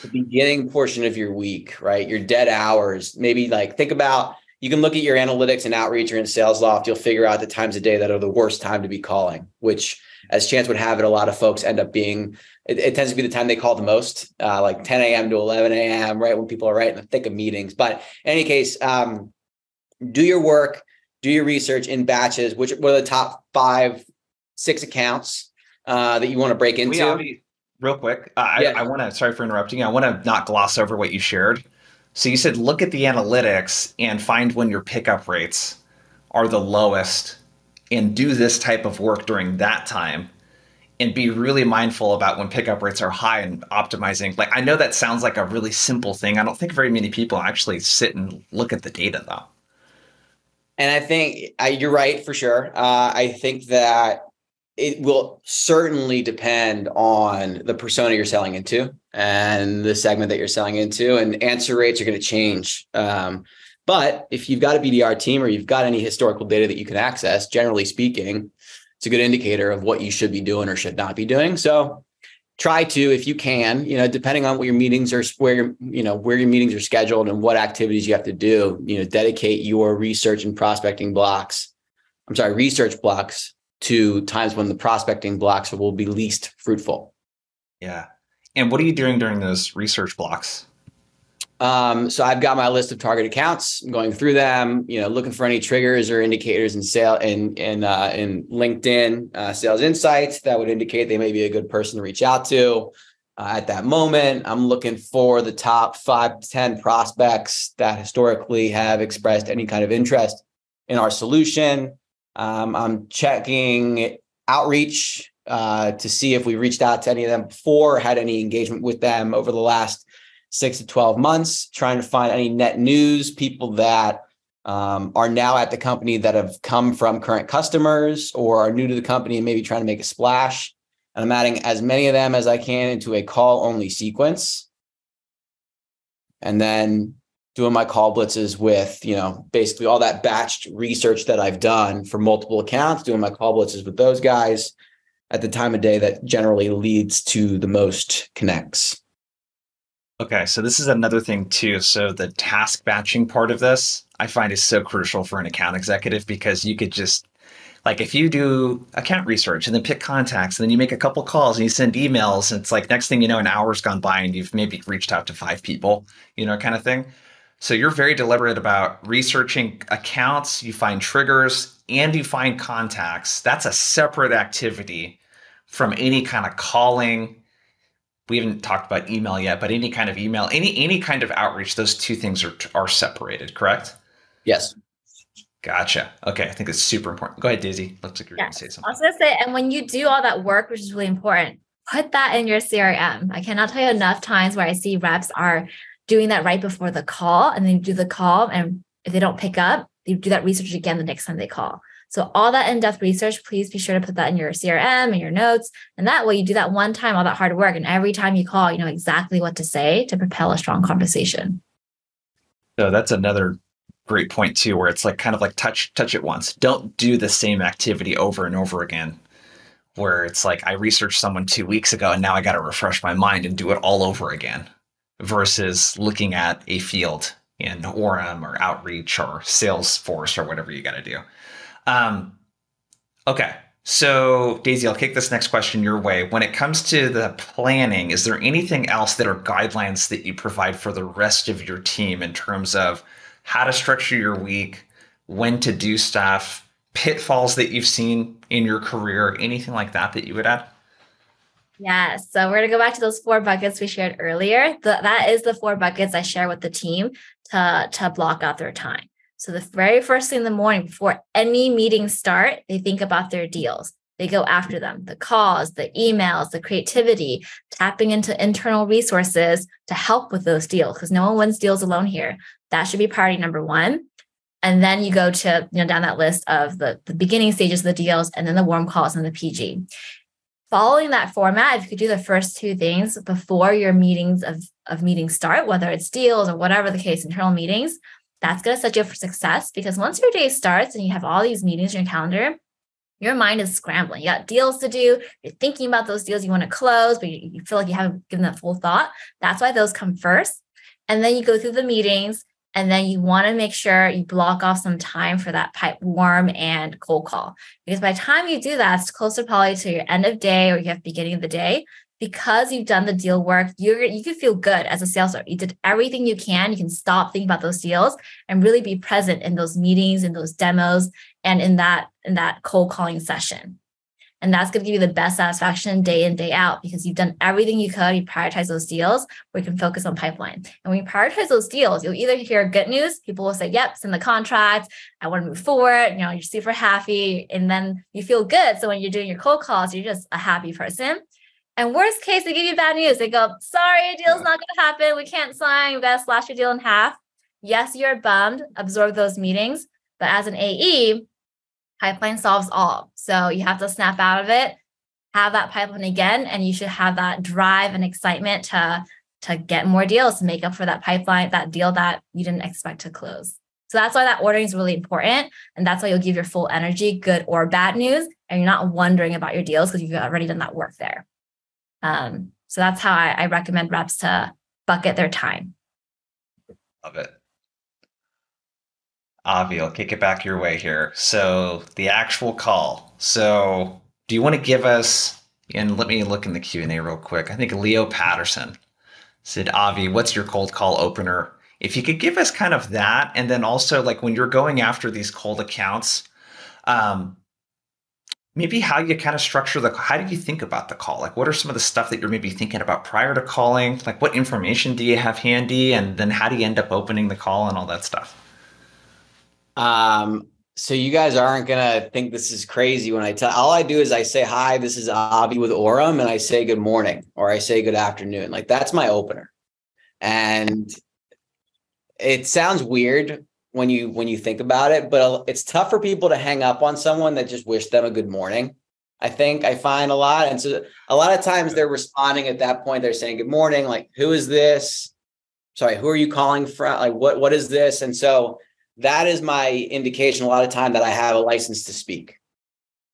the beginning portion of your week, right? Your dead hours, maybe like think about, you can look at your analytics and outreach or in Sales Loft, you'll figure out the times of day that are the worst time to be calling, which as chance would have it, a lot of folks end up being, it tends to be the time they call the most, like 10 a.m. to 11 a.m., right? When people are right in the thick of meetings. But in any case, do your work, do your research in batches, what are the top 5, 6 accounts that you want to break into? Real quick, Yeah. I want to, sorry for interrupting you. I want to not gloss over what you shared. So you said, look at the analytics and find when your pickup rates are the lowest and do this type of work during that time and be really mindful about when pickup rates are high and optimizing. Like, I know that sounds like a really simple thing. I don't think very many people actually sit and look at the data though. And I think you're right for sure. I think that it will certainly depend on the persona you're selling into and the segment that you're selling into, and answer rates are going to change. But if you've got a BDR team or you've got any historical data that you can access, generally speaking, it's a good indicator of what you should be doing or should not be doing. So try to, if you can, depending on what your meetings are, where your meetings are scheduled and what activities you have to do, dedicate your research blocks to times when the prospecting blocks will be least fruitful. Yeah. And what are you doing during those research blocks? So I've got my list of target accounts. I'm going through them, looking for any triggers or indicators in LinkedIn sales insights that would indicate they may be a good person to reach out to. At that moment, I'm looking for the top 5 to 10 prospects that historically have expressed any kind of interest in our solution. I'm checking outreach to see if we reached out to any of them before, had any engagement with them over the last 6 to 12 months, trying to find any net news, people that are now at the company that have come from current customers or are new to the company and maybe trying to make a splash. And I'm adding as many of them as I can into a call-only sequence. And then doing my call blitzes with, basically all that batched research that I've done for multiple accounts, doing my call blitzes with those guys at the time of day that generally leads to the most connects. Okay, so this is another thing too. So the task batching part of this, I find is so crucial for an account executive, because you could just, like, if you do account research and then pick contacts and then you make a couple calls and you send emails, and it's like next thing you know, an hour's gone by and you've maybe reached out to 5 people, kind of thing. So you're very deliberate about researching accounts, you find triggers, and you find contacts. That's a separate activity from any kind of calling. We haven't talked about email yet, but any kind of email, any kind of outreach, those two things are separated, correct? Yes. Gotcha. Okay, I think it's super important. Go ahead, Daisy. Looks like you're going to say something. I was going to say, and when you do all that work, which is really important, put that in your CRM. I cannot tell you enough times where I see reps are doing that right before the call, and then you do the call, and if they don't pick up, you do that research again the next time they call. So all that in-depth research, please be sure to put that in your CRM and your notes. And that way you do that one time, all that hard work. And every time you call, you know exactly what to say to propel a strong conversation. So that's another great point too, where it's like kind of like touch it once. Don't do the same activity over and over again, where it's like I researched someone 2 weeks ago and now I got to refresh my mind and do it all over again, versus looking at a field in Orum or Outreach or Salesforce or whatever you got to do. Okay. So Daisy, I'll kick this next question your way. When it comes to the planning, is there anything else that are guidelines that you provide for the rest of your team in terms of how to structure your week, when to do stuff, pitfalls that you've seen in your career, anything like that you would add? Yes. So we're going to go back to those 4 buckets we shared earlier. That is the 4 buckets I share with the team to block out their time. So the very first thing in the morning before any meetings start, they think about their deals. They go after them, the calls, the emails, the creativity, tapping into internal resources to help with those deals, because no one wins deals alone here. That should be priority number 1. And then you go to, down that list of the beginning stages of the deals, and then the warm calls and the PG. following that format, if you could do the first two things before your meetings of meetings start, whether it's deals or whatever the case, internal meetings, that's going to set you up for success. Because once your day starts and you have all these meetings in your calendar, your mind is scrambling. You got deals to do. You're thinking about those deals you want to close, but you feel like you haven't given that full thought. That's why those come first. And then you go through the meetings, and then you want to make sure you block off some time for that pipe warm and cold call. Because by the time you do that, it's closer probably to your end of day or you have beginning of the day. Because you've done the deal work, you can feel good as a sales rep. You did everything you can. You can stop thinking about those deals and really be present in those meetings, in those demos, and in that cold calling session. And that's going to give you the best satisfaction day in, day out, because you've done everything you could. You prioritize those deals where you can focus on pipeline. And when you prioritize those deals, you'll either hear good news. People will say, yep, send the contract. I want to move forward. You're super happy. And then you feel good. So when you're doing your cold calls, you're just a happy person. And worst case, they give you bad news. They go, sorry, your deal's not going to happen. We can't sign. We've got to slash your deal in half. Yes, you're bummed. Absorb those meetings. But as an AE, pipeline solves all. So you have to snap out of it, have that pipeline again, and you should have that drive and excitement to get more deals to make up for that pipeline, that deal that you didn't expect to close. So that's why that ordering is really important. And that's why you'll give your full energy, good or bad news. And you're not wondering about your deals because you've already done that work there. So that's how I recommend reps to bucket their time. Love it. Avi, I'll kick it back your way here. So the actual call. So do you want to give us, and let me look in the Q&A real quick. I think Leo Patterson said, Avi, what's your cold call opener? If you could give us kind of that, and then also like when you're going after these cold accounts, maybe how you kind of structure how do you think about the call? Like what are some of the stuff that you're maybe thinking about prior to calling? Like what information do you have handy? And then how do you end up opening the call and all that stuff? So you guys aren't going to think this is crazy when all I do is I say, hi, this is Avi with Orum. And I say, good morning, or I say, good afternoon. Like that's my opener. And it sounds weird when you think about it, but it's tough for people to hang up on someone that just wished them a good morning. I find a lot. And so a lot of times they're responding at that point. They're saying, good morning. Like, who is this? Sorry, who are you calling from? Like, what is this? And so that is my indication a lot of time that I have a license to speak,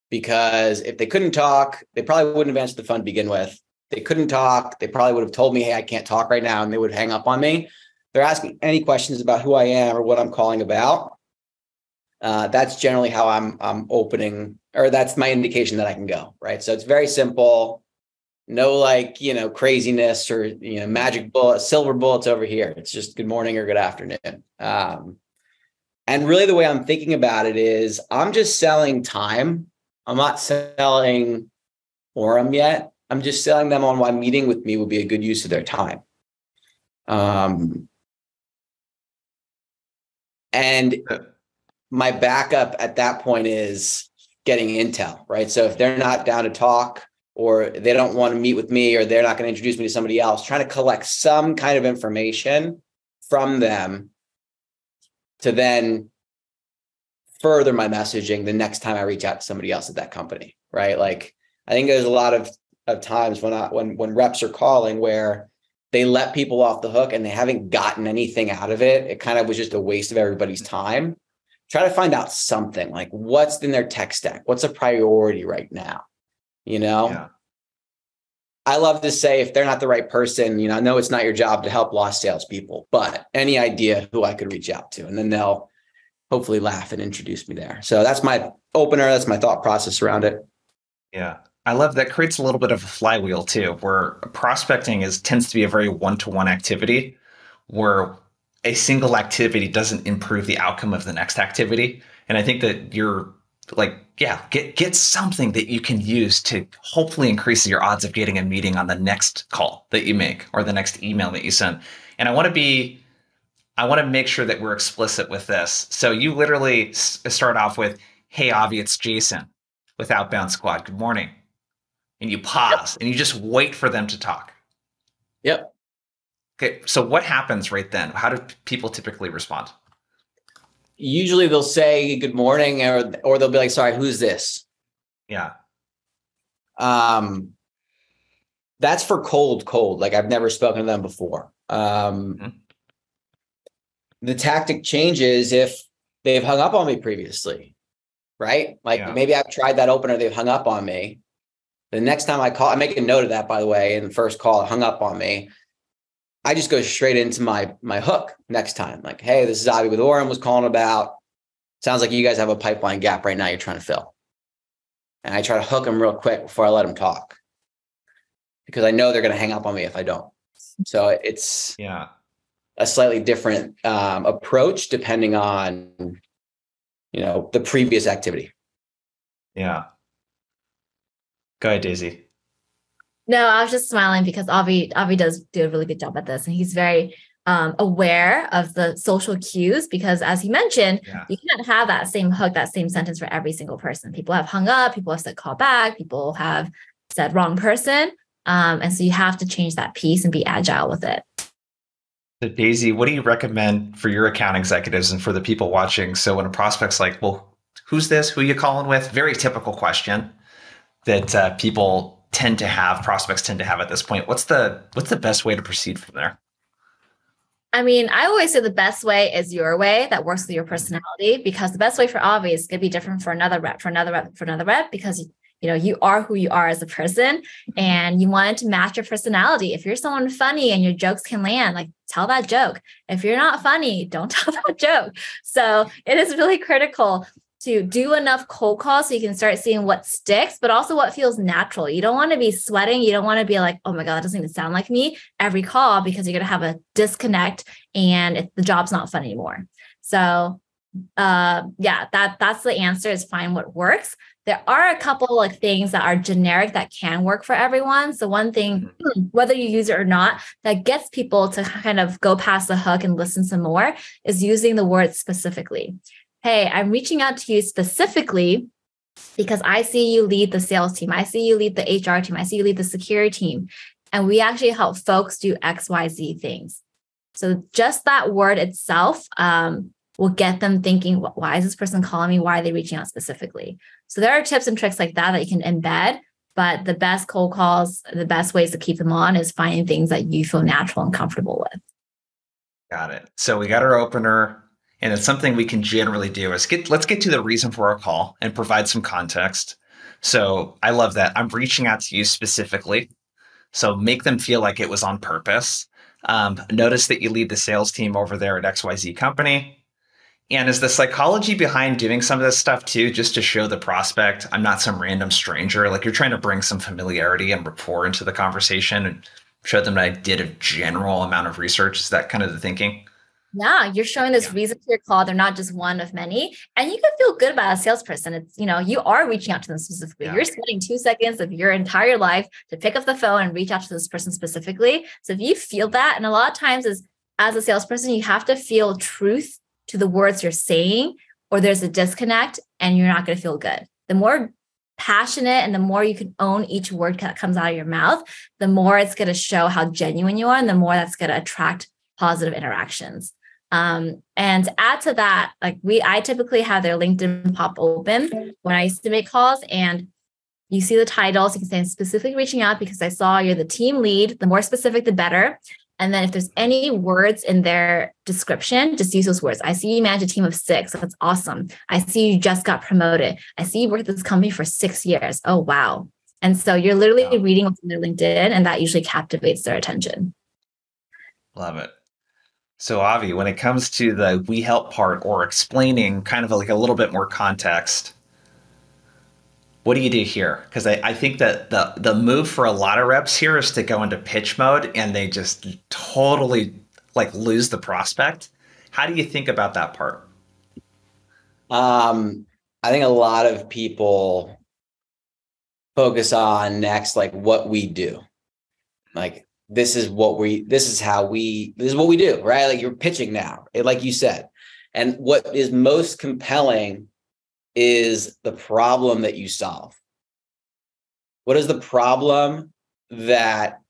because if they couldn't talk, they probably wouldn't have answered the phone to begin with. They couldn't talk. They probably would have told me, hey, I can't talk right now. And they would hang up on me. They're asking any questions about who I am or what I'm calling about. That's generally how I'm opening, or that's my indication that I can go, right? So it's very simple. No craziness or, magic bullet, silver bullets over here. It's just good morning or good afternoon. And really the way I'm thinking about it is I'm just selling time. I'm not selling Orum yet. I'm just selling them on why meeting with me would be a good use of their time. And my backup at that point is getting intel, right? So if they're not down to talk, or they don't want to meet with me, or they're not going to introduce me to somebody else, trying to collect some kind of information from them to then further my messaging the next time I reach out to somebody else at that company, right? Like, I think there's a lot of times when reps are calling where they let people off the hook and they haven't gotten anything out of it. It kind of was just a waste of everybody's time. Try to find out something, like what's in their tech stack, what's a priority right now, Yeah. I love to say, if they're not the right person, I know it's not your job to help lost salespeople, but any idea who I could reach out to, and then they'll hopefully laugh and introduce me there. So that's my opener. That's my thought process around it. Yeah. I love that. Creates a little bit of a flywheel too, where prospecting tends to be a very one-to-one activity, where a single activity doesn't improve the outcome of the next activity. And I think that you're like, get something that you can use to hopefully increase your odds of getting a meeting on the next call that you make or the next email that you send. And I want to make sure that we're explicit with this. So you literally start off with, hey, Avi, it's Jason with Outbound Squad. Good morning. And you pause and you just wait for them to talk. Yep. Okay. So what happens right then? How do people typically respond? Usually they'll say good morning, or they'll be like, sorry, who's this? Yeah. That's for cold. Like I've never spoken to them before. The tactic changes if they've hung up on me previously, right? Like maybe I've tried that opener, they've hung up on me. The next time I call, I make a note of that, by the way, in the first call, it hung up on me. I just go straight into my hook next time. Like, hey, this is Avi with Orum was calling about. Sounds like you guys have a pipeline gap right now you're trying to fill. And I try to hook them real quick before I let them talk, because I know they're going to hang up on me if I don't. So it's a slightly different approach depending on, the previous activity. Yeah. Go ahead, Daisy. No, I was just smiling because Avi does do a really good job at this, and he's very aware of the social cues, because as he mentioned, you can't have that same hook, that same sentence for every single person. People have hung up, people have said call back, people have said wrong person. And so you have to change that piece and be agile with it. So Daisy, what do you recommend for your account executives and for the people watching? So when a prospect's like, well, who's this? Who are you calling with? Very typical question that prospects tend to have at this point. What's the best way to proceed from there? I mean, I always say the best way is your way that works with your personality, because the best way for Avi is going to be different for another rep, because you are who you are as a person, and you want it to match your personality. If you're someone funny and your jokes can land, like, tell that joke. If you're not funny, don't tell that joke. So it is really critical to do enough cold calls so you can start seeing what sticks, but also what feels natural. You don't want to be sweating. You don't want to be like, oh my God, that doesn't even sound like me every call, because you're going to have a disconnect and the job's not fun anymore. So that's the answer, is find what works. There are a couple like things that are generic that can work for everyone. So one thing, whether you use it or not, that gets people to kind of go past the hook and listen some more, is using the word specifically. Hey, I'm reaching out to you specifically because I see you lead the sales team. I see you lead the HR team. I see you lead the security team. And we actually help folks do XYZ things. So just that word itself will get them thinking, why is this person calling me? Why are they reaching out specifically? So there are tips and tricks like that you can embed. But the best cold calls, the best ways to keep them on, is finding things that you feel natural and comfortable with. Got it. So we got our opener. And it's something we can generally do is let's get to the reason for our call and provide some context. So I love that. I'm reaching out to you specifically. So make them feel like it was on purpose. Notice that you lead the sales team over there at XYZ company. And is the psychology behind doing some of this stuff too, just to show the prospect I'm not some random stranger? Like, you're trying to bring some familiarity and rapport into the conversation and show them that I did a general amount of research. Is that kind of the thinking? Yeah, you're showing this reason for your call. They're not just one of many. And you can feel good about a salesperson. It's, you are reaching out to them specifically. You're spending 2 seconds of your entire life to pick up the phone and reach out to this person specifically. So if you feel that, and a lot of times as a salesperson, you have to feel truth to the words you're saying, or there's a disconnect and you're not going to feel good. The more passionate and the more you can own each word that comes out of your mouth, the more it's going to show how genuine you are, and the more that's going to attract positive interactions. And to add to that, I typically have their LinkedIn pop open when I used to make calls, and you see the titles. You can say, I'm specifically reaching out because I saw you're the team lead. The more specific, the better. And then if there's any words in their description, just use those words. I see you manage a team of 6. That's awesome. I see you just got promoted. I see you worked at this company for 6 years. Oh, wow. And so you're literally reading what's in their LinkedIn, and that usually captivates their attention. Love it. So Avi, when it comes to the we help part, or explaining kind of like a little bit more context, what do you do here? Because I think that the move for a lot of reps here is to go into pitch mode, and they just totally lose the prospect. How do you think about that part? I think a lot of people focus on next, what we do. This is what we do, right? Like, you're pitching now, like you said. And what is most compelling is the problem that you solve. What is the problem that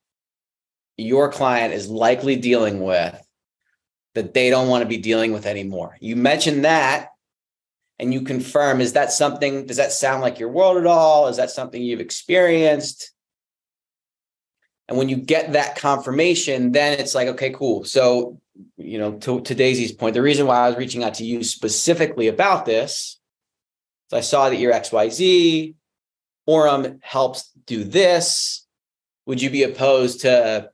your client is likely dealing with that they don't want to be dealing with anymore? You mentioned that, and you confirm, does that sound like your world at all? Is that something you've experienced? And when you get that confirmation, then it's like, okay, cool. So, to Daisy's point, the reason why I was reaching out to you specifically about this is I saw that you're XYZ, Orum helps do this. Would you be opposed to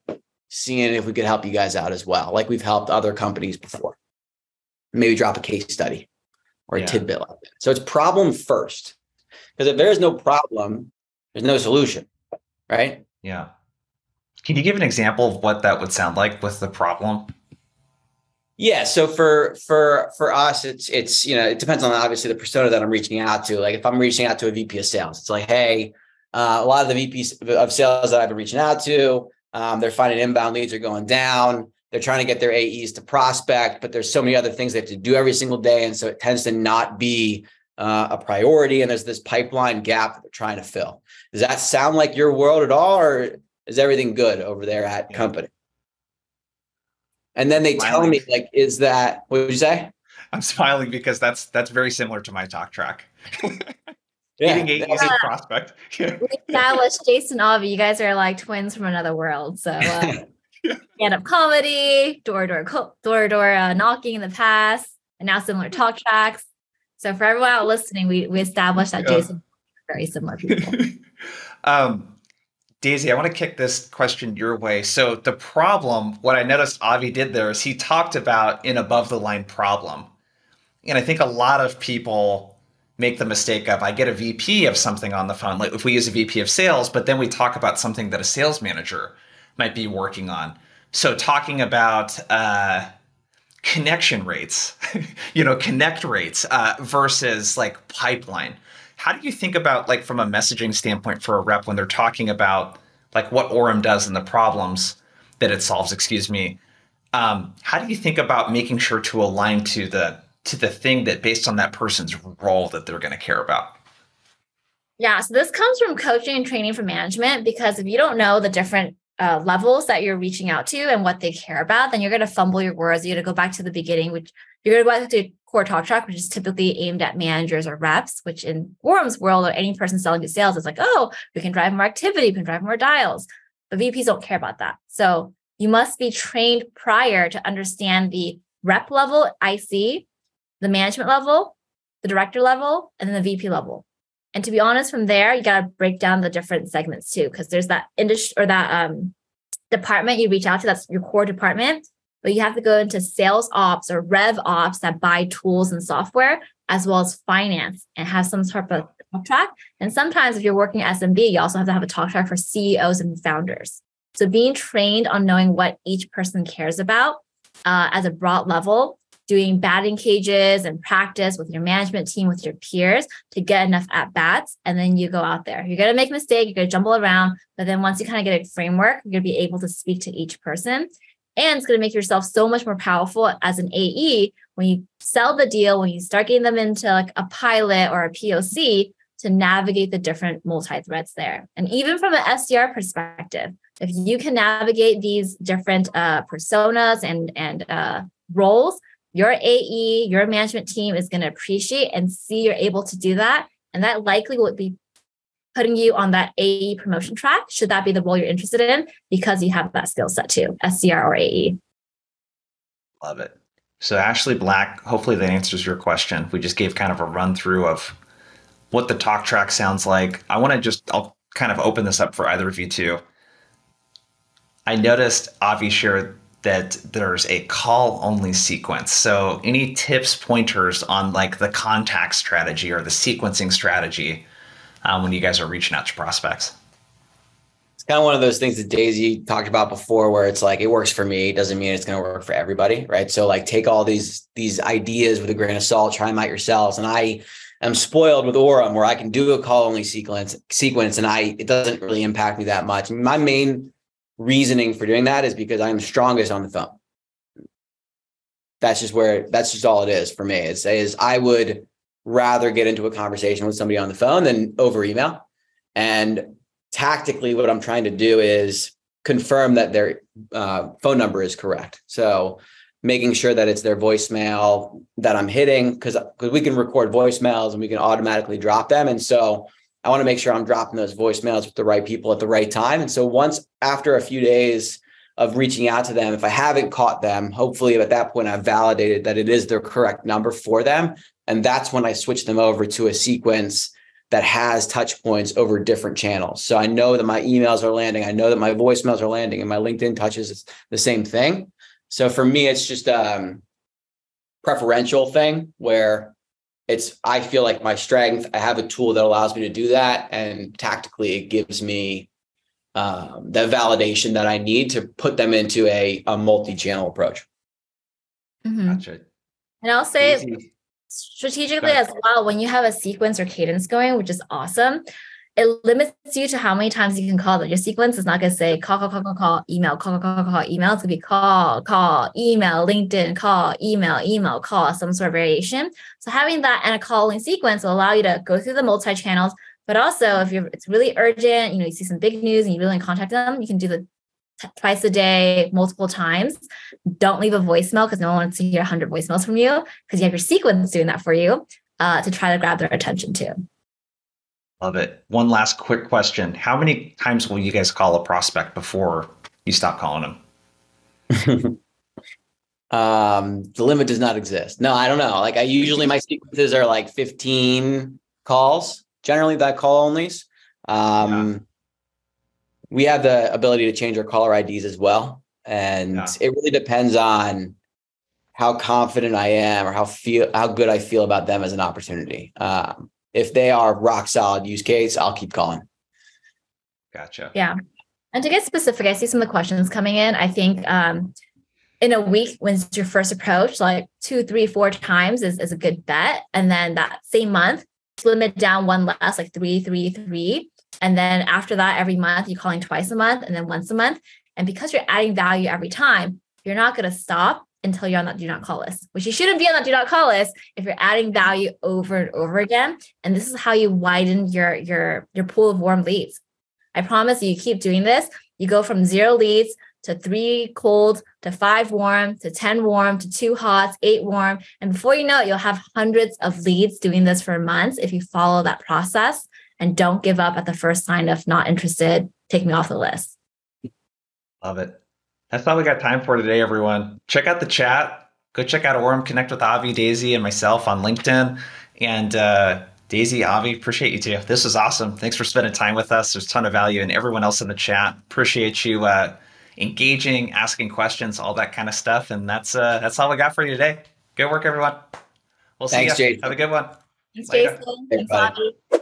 seeing if we could help you guys out as well? Like we've helped other companies before. Maybe drop a case study or a tidbit like that. So it's problem first. Because if there's no problem, there's no solution, right? Yeah. Can you give an example of what that would sound like with the problem? Yeah. So for us, it's it depends on obviously the persona that I'm reaching out to. Like if I'm reaching out to a VP of sales, it's like, hey, a lot of the VPs of sales that I've been reaching out to, they're finding inbound leads are going down. They're trying to get their AEs to prospect, but there's so many other things they have to do every single day. And so it tends to not be a priority. And there's this pipeline gap that they're trying to fill. Does that sound like your world at all? Or is everything good over there at company? And then they tell me, like, is that, what would you say? I'm smiling because that's very similar to my talk track. Getting AEs to prospect. We established Jason Avi, you guys are like twins from another world. So stand-up comedy, door-to-door knocking in the past, and now similar talk tracks. So for everyone out listening, we established that Jason very similar people. Daisy, I want to kick this question your way. So the problem, what I noticed Avi did there is he talked about an above the line problem. And I think a lot of people make the mistake of, I get a VP of something on the phone, like if we use a VP of sales, but then we talk about something that a sales manager might be working on. So talking about connection rates, connect rates versus like pipeline. How do you think about, like, from a messaging standpoint for a rep when they're talking about like what Orum does and the problems that it solves, how do you think about making sure to align to the thing that based on that person's role that they're going to care about? Yeah. So this comes from coaching and training for management, because if you don't know the different levels that you're reaching out to and what they care about, then you're going to fumble your words. You're going to go back to the beginning, which you're going to go back to core talk track, which is typically aimed at managers or reps, which in Orum's world or any person selling to sales is like, oh, we can drive more activity, we can drive more dials. But VPs don't care about that. So you must be trained prior to understand the rep level, IC, the management level, the director level, and then the VP level. And to be honest, from there, you got to break down the different segments too, because there's that industry or that department you reach out to, that's your core department. But you have to go into sales ops or rev ops that buy tools and software, as well as finance, and have some sort of talk track. And sometimes if you're working at SMB, you also have to have a talk track for CEOs and founders. So being trained on knowing what each person cares about as a broad level, doing batting cages and practice with your management team, with your peers to get enough at bats. And then you go out there. You're going to make a mistake. You're going to jumble around. But then once you kind of get a framework, you're going to be able to speak to each person. And it's going to make yourself so much more powerful as an AE when you sell the deal, when you start getting them into like a pilot or a POC to navigate the different multi-threads there. And even from an SDR perspective, if you can navigate these different personas and roles, your AE, your management team is going to appreciate and see you're able to do that. And that likely would be putting you on that AE promotion track, should that be the role you're interested in, because you have that skill set too, SDR or AE. Love it. So Ashley Black, hopefully that answers your question. We just gave kind of a run through of what the talk track sounds like. I'll kind of open this up for either of you too. I noticed Avi shared that there's a call only sequence. So any tips, pointers on like the contact strategy or the sequencing strategy when you guys are reaching out to prospects? It's kind of one of those things that Daisy talked about before, where it's like, it works for me, doesn't mean it's going to work for everybody, right? So like, take all these ideas with a grain of salt, try them out yourselves. And I am spoiled with Orum, where I can do a call only sequence, and it doesn't really impact me that much. My main reasoning for doing that is because I'm strongest on the phone. That's just all it is for me. Is I would rather get into a conversation with somebody on the phone than over email. And tactically, what I'm trying to do is confirm that their phone number is correct. So making sure that it's their voicemail that I'm hitting, because we can record voicemails and we can automatically drop them. And so I want to make sure I'm dropping those voicemails with the right people at the right time. And so once after a few days of reaching out to them, if I haven't caught them, hopefully at that point I've validated that it is the correct number for them. And that's when I switch them over to a sequence that has touch points over different channels. So I know that my emails are landing. I know that my voicemails are landing, and my LinkedIn touches is the same thing. So for me, it's just a preferential thing where I feel like my strength, I have a tool that allows me to do that. And tactically, it gives me the validation that I need to put them into a multi-channel approach. Gotcha. And I'll say strategically as well, when you have a sequence or cadence going, which is awesome, it limits you to how many times you can call them. Your sequence is not going to say call, email, call, email. It's going to be call, email, LinkedIn, call, email, call, some sort of variation. So having that and a calling sequence will allow you to go through the multi-channels. But also, if it's really urgent, you see some big news and you really want to contact them, you can do the twice a day, multiple times. Don't leave a voicemail because no one wants to hear 100 voicemails from you, because you have your sequence doing that for you to try to grab their attention too. Love it. One last quick question. How many times will you guys call a prospect before you stop calling them? The limit does not exist. No, I don't know. Like my sequences are like 15 calls, generally that call onlys. We have the ability to change our caller IDs as well. And it really depends on how confident I am or how good I feel about them as an opportunity. If they are rock solid use case, I'll keep calling. Gotcha. Yeah. And to get specific, I see some of the questions coming in. I think in a week, when it's your first approach, like 2, 3, 4 times is a good bet. And then that same month, limit down one less, like 3, 3, 3. And then after that, every month, you're calling twice a month and then once a month. And because you're adding value every time, you're not going to stop until you're on that do not call list, which you shouldn't be on that do not call list if you're adding value over and over again. And this is how you widen your pool of warm leads. I promise you keep doing this. You go from 0 leads to 3 cold, to 5 warm, to 10 warm, to 2 hot, 8 warm. And before you know it, you'll have hundreds of leads doing this for months if you follow that process and don't give up at the first sign of not interested, take me off the list. Love it. That's all we got time for today, everyone. Check out the chat. Go check out Orum, connect with Avi, Daisy, and myself on LinkedIn. And Daisy, Avi, appreciate you too. This was awesome. Thanks for spending time with us. There's a ton of value, and everyone else in the chat. Appreciate you engaging, asking questions, all that kind of stuff. And that's all we got for you today. Good work, everyone. We'll see you. Jason. Have a good one. Thanks, Later. Jason. Thanks, Avi.